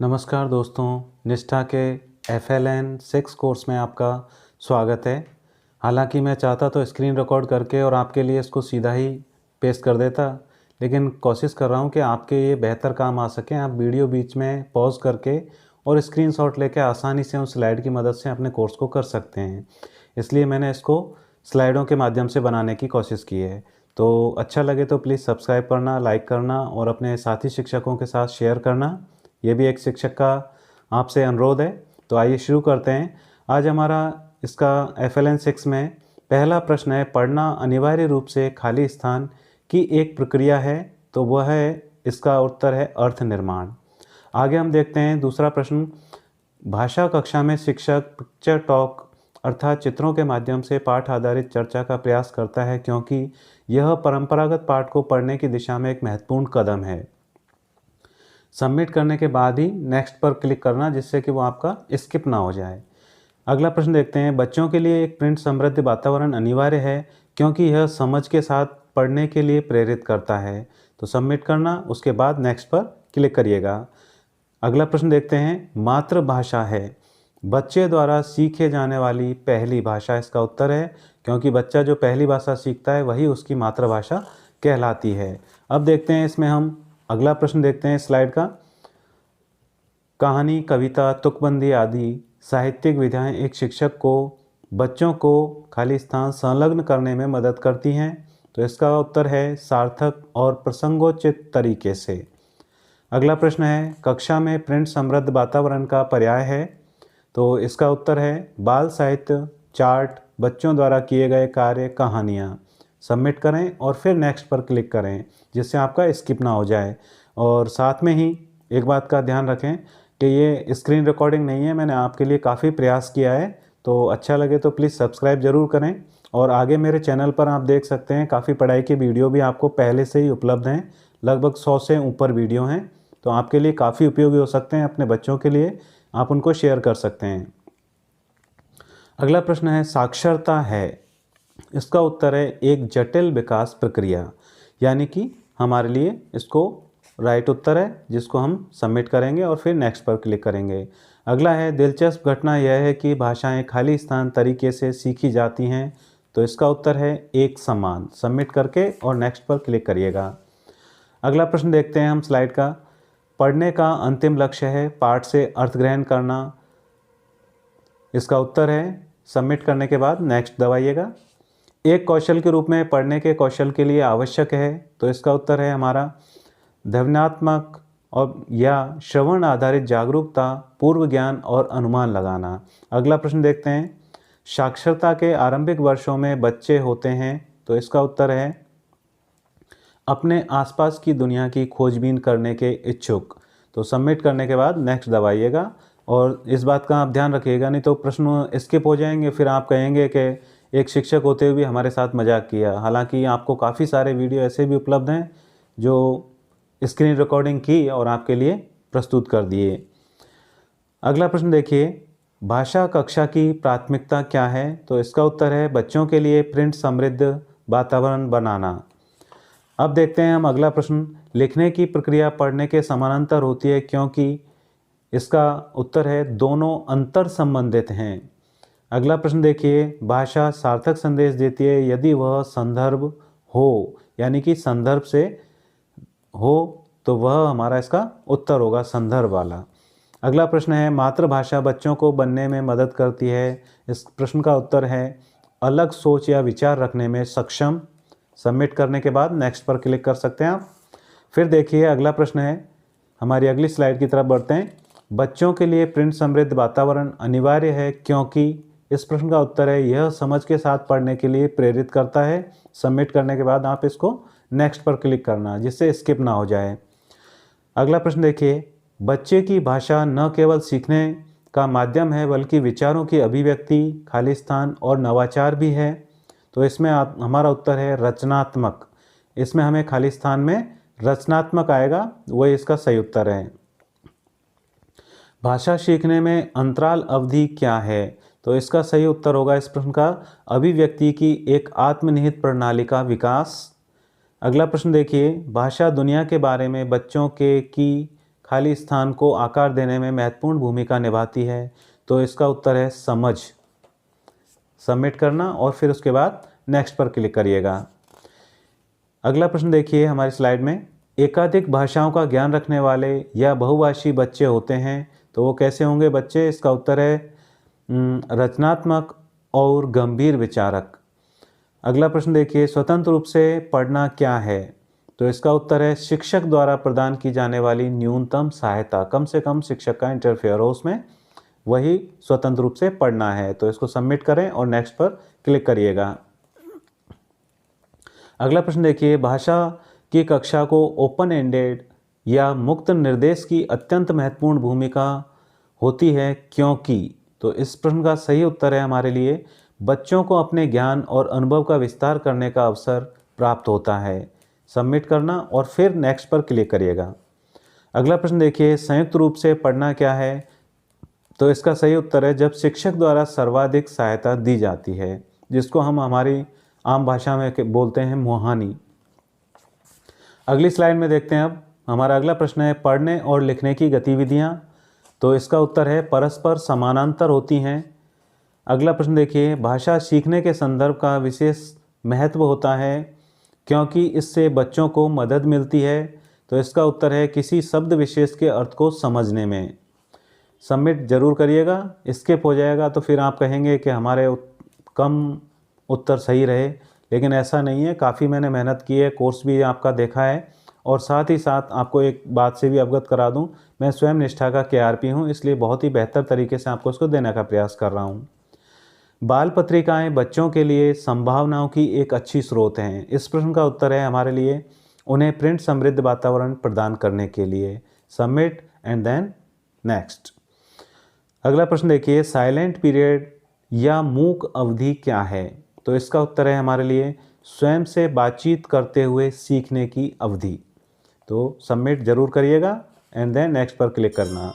नमस्कार दोस्तों, निष्ठा के FLN 6 कोर्स में आपका स्वागत है। हालांकि मैं चाहता तो स्क्रीन रिकॉर्ड करके और आपके लिए इसको सीधा ही पेस्ट कर देता, लेकिन कोशिश कर रहा हूं कि आपके ये बेहतर काम आ सकें। आप वीडियो बीच में पॉज करके और स्क्रीनशॉट लेके आसानी से उस स्लाइड की मदद से अपने कोर्स को कर सकते हैं। इसलिए मैंने इसको स्लाइडों के माध्यम से बनाने की कोशिश की है। तो अच्छा लगे तो प्लीज़ सब्सक्राइब करना, लाइक करना और अपने साथी शिक्षकों के साथ शेयर करना। ये भी एक शिक्षक का आपसे अनुरोध है। तो आइए शुरू करते हैं। आज हमारा इसका FLN 6 में पहला प्रश्न है, पढ़ना अनिवार्य रूप से खाली स्थान की एक प्रक्रिया है। तो वह है, इसका उत्तर है अर्थ निर्माण। आगे हम देखते हैं दूसरा प्रश्न, भाषा कक्षा में शिक्षक पिक्चर टॉक अर्थात चित्रों के माध्यम से पाठ आधारित चर्चा का प्रयास करता है, क्योंकि यह परंपरागत पाठ को पढ़ने की दिशा में एक महत्वपूर्ण कदम है। सबमिट करने के बाद ही नेक्स्ट पर क्लिक करना, जिससे कि वो आपका स्किप ना हो जाए। अगला प्रश्न देखते हैं, बच्चों के लिए एक प्रिंट समृद्ध वातावरण अनिवार्य है, क्योंकि यह समझ के साथ पढ़ने के लिए प्रेरित करता है। तो सबमिट करना, उसके बाद नेक्स्ट पर क्लिक करिएगा। अगला प्रश्न देखते हैं, मातृभाषा है बच्चे द्वारा सीखे जाने वाली पहली भाषा। इसका उत्तर है, क्योंकि बच्चा जो पहली भाषा सीखता है वही उसकी मातृभाषा कहलाती है। अब देखते हैं इसमें हम अगला प्रश्न देखते हैं स्लाइड का। कहानी, कविता, तुकबंदी आदि साहित्यिक विधाएं एक शिक्षक को बच्चों को खाली स्थान संलग्न करने में मदद करती हैं। तो इसका उत्तर है सार्थक और प्रसंगोचित तरीके से। अगला प्रश्न है, कक्षा में प्रिंट समृद्ध वातावरण का पर्याय है। तो इसका उत्तर है बाल साहित्य, चार्ट, बच्चों द्वारा किए गए कार्य, कहानियाँ। सबमिट करें और फिर नेक्स्ट पर क्लिक करें, जिससे आपका स्किप ना हो जाए। और साथ में ही एक बात का ध्यान रखें कि ये स्क्रीन रिकॉर्डिंग नहीं है, मैंने आपके लिए काफ़ी प्रयास किया है। तो अच्छा लगे तो प्लीज़ सब्सक्राइब ज़रूर करें। और आगे मेरे चैनल पर आप देख सकते हैं काफ़ी पढ़ाई के वीडियो भी आपको पहले से ही उपलब्ध हैं। लगभग 100 से ऊपर वीडियो हैं, तो आपके लिए काफ़ी उपयोगी हो सकते हैं। अपने बच्चों के लिए आप उनको शेयर कर सकते हैं। अगला प्रश्न है, साक्षरता है। इसका उत्तर है एक जटिल विकास प्रक्रिया, यानी कि हमारे लिए इसको राइट उत्तर है, जिसको हम सबमिट करेंगे और फिर नेक्स्ट पर क्लिक करेंगे। अगला है, दिलचस्प घटना यह है कि भाषाएं खाली स्थान तरीके से सीखी जाती हैं। तो इसका उत्तर है एक समान। सबमिट करके और नेक्स्ट पर क्लिक करिएगा। अगला प्रश्न देखते हैं हम स्लाइड का। पढ़ने का अंतिम लक्ष्य है पाठ से अर्थ ग्रहण करना। इसका उत्तर है, सबमिट करने के बाद नेक्स्ट दबाइएगा। एक कौशल के रूप में पढ़ने के कौशल के लिए आवश्यक है। तो इसका उत्तर है हमारा ध्वन्यात्मक और या श्रवण आधारित जागरूकता, पूर्व ज्ञान और अनुमान लगाना। अगला प्रश्न देखते हैं, साक्षरता के आरंभिक वर्षों में बच्चे होते हैं। तो इसका उत्तर है अपने आसपास की दुनिया की खोजबीन करने के इच्छुक। तो सबमिट करने के बाद नेक्स्ट दबाइएगा। और इस बात का आप ध्यान रखिएगा, नहीं तो प्रश्न स्किप हो जाएंगे, फिर आप कहेंगे कि एक शिक्षक होते हुए भी हमारे साथ मजाक किया। हालांकि आपको काफ़ी सारे वीडियो ऐसे भी उपलब्ध हैं जो स्क्रीन रिकॉर्डिंग की और आपके लिए प्रस्तुत कर दिए। अगला प्रश्न देखिए, भाषा कक्षा की प्राथमिकता क्या है। तो इसका उत्तर है बच्चों के लिए प्रिंट समृद्ध वातावरण बनाना। अब देखते हैं हम अगला प्रश्न, लिखने की प्रक्रिया पढ़ने के समानांतर होती है, क्योंकि इसका उत्तर है दोनों अंतर संबंधित हैं। अगला प्रश्न देखिए, भाषा सार्थक संदेश देती है यदि वह संदर्भ हो, यानी कि संदर्भ से हो, तो वह हमारा इसका उत्तर होगा संदर्भ वाला। अगला प्रश्न है, मातृभाषा बच्चों को बनने में मदद करती है। इस प्रश्न का उत्तर है अलग सोच या विचार रखने में सक्षम। सबमिट करने के बाद नेक्स्ट पर क्लिक कर सकते हैं आप। फिर देखिए अगला प्रश्न है, हमारी अगली स्लाइड की तरफ बढ़ते हैं। बच्चों के लिए प्रिंट समृद्ध वातावरण अनिवार्य है, क्योंकि इस प्रश्न का उत्तर है यह समझ के साथ पढ़ने के लिए प्रेरित करता है। सबमिट करने के बाद आप इसको नेक्स्ट पर क्लिक करना, जिससे स्किप ना हो जाए। अगला प्रश्न देखिए, बच्चे की भाषा न केवल सीखने का माध्यम है, बल्कि विचारों की अभिव्यक्ति, खाली स्थान और नवाचार भी है। तो इसमें हमारा उत्तर है रचनात्मक। इसमें हमें खाली स्थान में रचनात्मक आएगा, वही इसका सही उत्तर है। भाषा सीखने में अंतराल अवधि क्या है। तो इसका सही उत्तर होगा इस प्रश्न का अभिव्यक्ति की एक आत्मनिहित प्रणाली का विकास। अगला प्रश्न देखिए, भाषा दुनिया के बारे में बच्चों के की खाली स्थान को आकार देने में महत्वपूर्ण भूमिका निभाती है? तो इसका उत्तर है समझ। सबमिट करना और फिर उसके बाद नेक्स्ट पर क्लिक करिएगा। अगला प्रश्न देखिए हमारी स्लाइड में, एकाधिक भाषाओं का ज्ञान रखने वाले या बहुभाषी बच्चे होते हैं तो वो कैसे होंगे बच्चे? इसका उत्तर है रचनात्मक और गंभीर विचारक। अगला प्रश्न देखिए, स्वतंत्र रूप से पढ़ना क्या है? तो इसका उत्तर है शिक्षक द्वारा प्रदान की जाने वाली न्यूनतम सहायता। कम से कम शिक्षक का इंटरफेयर हो उसमें, वही स्वतंत्र रूप से पढ़ना है। तो इसको सबमिट करें और नेक्स्ट पर क्लिक करिएगा। अगला प्रश्न देखिए, भाषा की कक्षा को ओपन एंडेड या मुक्त निर्देश की अत्यंत महत्वपूर्ण भूमिका होती है क्योंकि? तो इस प्रश्न का सही उत्तर है हमारे लिए बच्चों को अपने ज्ञान और अनुभव का विस्तार करने का अवसर प्राप्त होता है। सबमिट करना और फिर नेक्स्ट पर क्लिक करिएगा। अगला प्रश्न देखिए, संयुक्त रूप से पढ़ना क्या है? तो इसका सही उत्तर है जब शिक्षक द्वारा सर्वाधिक सहायता दी जाती है, जिसको हम हमारी आम भाषा में बोलते हैं मुहानी। अगली स्लाइड में देखते हैं अब हमारा अगला प्रश्न है, पढ़ने और लिखने की गतिविधियाँ। तो इसका उत्तर है परस्पर समानांतर होती हैं। अगला प्रश्न देखिए, भाषा सीखने के संदर्भ का विशेष महत्व होता है क्योंकि इससे बच्चों को मदद मिलती है। तो इसका उत्तर है किसी शब्द विशेष के अर्थ को समझने में। सबमिट जरूर करिएगा, स्किप हो जाएगा तो फिर आप कहेंगे कि हमारे कम उत्तर सही रहे, लेकिन ऐसा नहीं है। काफ़ी मैंने मेहनत की है, कोर्स भी आपका देखा है और साथ ही साथ आपको एक बात से भी अवगत करा दूं, मैं स्वयं निष्ठा का KRP हूं, इसलिए बहुत ही बेहतर तरीके से आपको इसको देने का प्रयास कर रहा हूं। बाल पत्रिकाएं बच्चों के लिए संभावनाओं की एक अच्छी स्रोत हैं। इस प्रश्न का उत्तर है हमारे लिए उन्हें प्रिंट समृद्ध वातावरण प्रदान करने के लिए। Submit and then next. अगला प्रश्न देखिए, साइलेंट पीरियड या मूक अवधि क्या है? तो इसका उत्तर है हमारे लिए स्वयं से बातचीत करते हुए सीखने की अवधि। तो सबमिट जरूर करिएगा एंड देन नेक्स्ट पर क्लिक करना।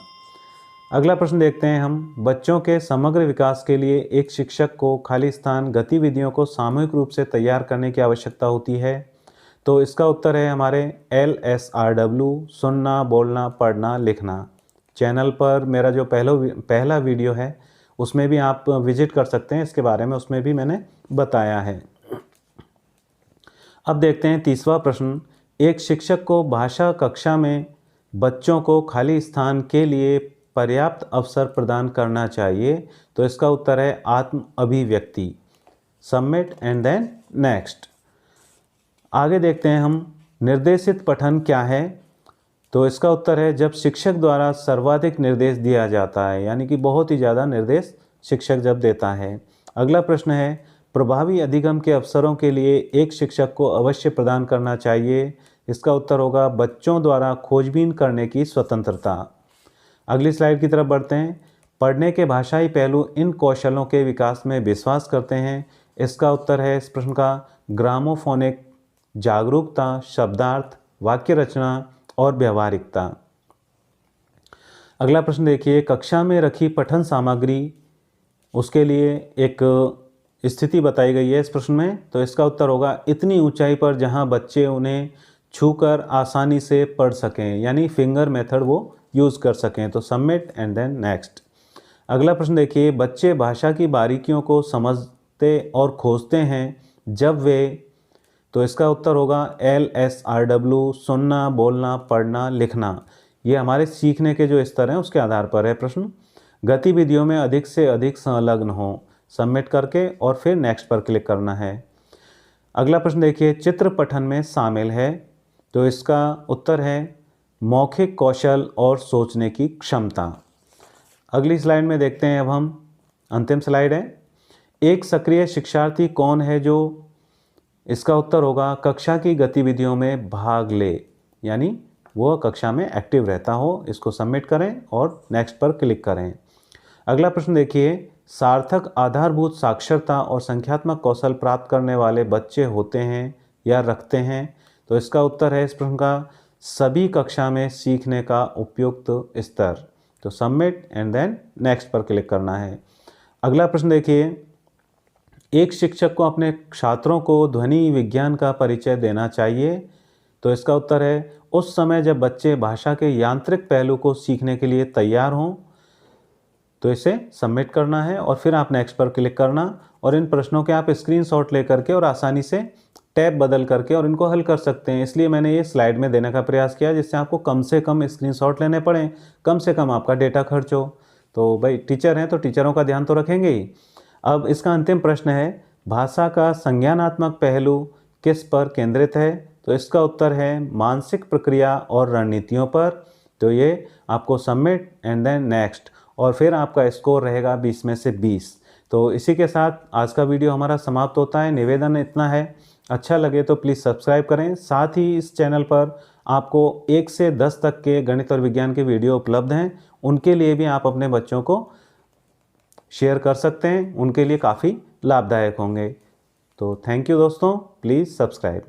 अगला प्रश्न देखते हैं हम, बच्चों के समग्र विकास के लिए एक शिक्षक को खाली स्थान गतिविधियों को सामूहिक रूप से तैयार करने की आवश्यकता होती है। तो इसका उत्तर है हमारे LSRW, सुनना, बोलना, पढ़ना, लिखना। चैनल पर मेरा जो पहला वीडियो है उसमें भी आप विजिट कर सकते हैं, इसके बारे में उसमें भी मैंने बताया है। अब देखते हैं तीसरा प्रश्न, एक शिक्षक को भाषा कक्षा में बच्चों को खाली स्थान के लिए पर्याप्त अवसर प्रदान करना चाहिए। तो इसका उत्तर है आत्म अभिव्यक्ति। Submit and then next. आगे देखते हैं हम, निर्देशित पठन क्या है? तो इसका उत्तर है जब शिक्षक द्वारा सर्वाधिक निर्देश दिया जाता है, यानी कि बहुत ही ज़्यादा निर्देश शिक्षक जब देता है। अगला प्रश्न है, प्रभावी अधिगम के अवसरों के लिए एक शिक्षक को अवश्य प्रदान करना चाहिए। इसका उत्तर होगा बच्चों द्वारा खोजबीन करने की स्वतंत्रता। अगली स्लाइड की तरफ बढ़ते हैं, पढ़ने के भाषाई पहलू इन कौशलों के विकास में विश्वास करते हैं। इसका उत्तर है इस प्रश्न का ग्रामोफोनिक, जागरूकता, शब्दार्थ, वाक्य रचना और व्यवहारिकता। अगला प्रश्न देखिए, कक्षा में रखी पठन सामग्री, उसके लिए एक स्थिति बताई गई है इस प्रश्न में। तो इसका उत्तर होगा इतनी ऊंचाई पर जहां बच्चे उन्हें छूकर आसानी से पढ़ सकें, यानी फिंगर मेथड वो यूज़ कर सकें। तो सबमिट एंड देन नेक्स्ट। अगला प्रश्न देखिए, बच्चे भाषा की बारीकियों को समझते और खोजते हैं जब वे। तो इसका उत्तर होगा LSRW, सुनना, बोलना, पढ़ना, लिखना। ये हमारे सीखने के जो स्तर हैं उसके आधार पर है प्रश्न। गतिविधियों में अधिक से अधिक संलग्न हो। सबमिट करके और फिर नेक्स्ट पर क्लिक करना है। अगला प्रश्न देखिए, चित्र पठन में शामिल है। तो इसका उत्तर है मौखिक कौशल और सोचने की क्षमता। अगली स्लाइड में देखते हैं अब हम, अंतिम स्लाइड है, एक सक्रिय शिक्षार्थी कौन है जो? इसका उत्तर होगा कक्षा की गतिविधियों में भाग ले, यानी वो कक्षा में एक्टिव रहता हो। इसको सबमिट करें और नेक्स्ट पर क्लिक करें। अगला प्रश्न देखिए, सार्थक आधारभूत साक्षरता और संख्यात्मक कौशल प्राप्त करने वाले बच्चे होते हैं या रखते हैं? तो इसका उत्तर है इस प्रश्न का सभी कक्षा में सीखने का उपयुक्त स्तर। तो सबमिट एंड देन नेक्स्ट पर क्लिक करना है। अगला प्रश्न देखिए, एक शिक्षक को अपने छात्रों को ध्वनि विज्ञान का परिचय देना चाहिए। तो इसका उत्तर है उस समय जब बच्चे भाषा के यांत्रिक पहलू को सीखने के लिए तैयार हों तो इसे सबमिट करना है और फिर आप नेक्स्ट पर क्लिक करना और इन प्रश्नों के आप स्क्रीनशॉट लेकर के और आसानी से टैब बदल करके और इनको हल कर सकते हैं। इसलिए मैंने ये स्लाइड में देने का प्रयास किया जिससे आपको कम से कम स्क्रीनशॉट लेने पड़े, कम से कम आपका डेटा खर्च हो। तो भाई टीचर हैं तो टीचरों का ध्यान तो रखेंगे ही। अब इसका अंतिम प्रश्न है, भाषा का संज्ञानात्मक पहलू किस पर केंद्रित है? तो इसका उत्तर है मानसिक प्रक्रिया और रणनीतियों पर। तो ये आपको सबमिट एंड देन नेक्स्ट और फिर आपका स्कोर रहेगा 20 में से 20। तो इसी के साथ आज का वीडियो हमारा समाप्त होता है। निवेदन इतना है, अच्छा लगे तो प्लीज़ सब्सक्राइब करें। साथ ही इस चैनल पर आपको 1 से 10 तक के गणित और विज्ञान के वीडियो उपलब्ध हैं, उनके लिए भी आप अपने बच्चों को शेयर कर सकते हैं, उनके लिए काफ़ी लाभदायक होंगे। तो थैंक यू दोस्तों, प्लीज़ सब्सक्राइब।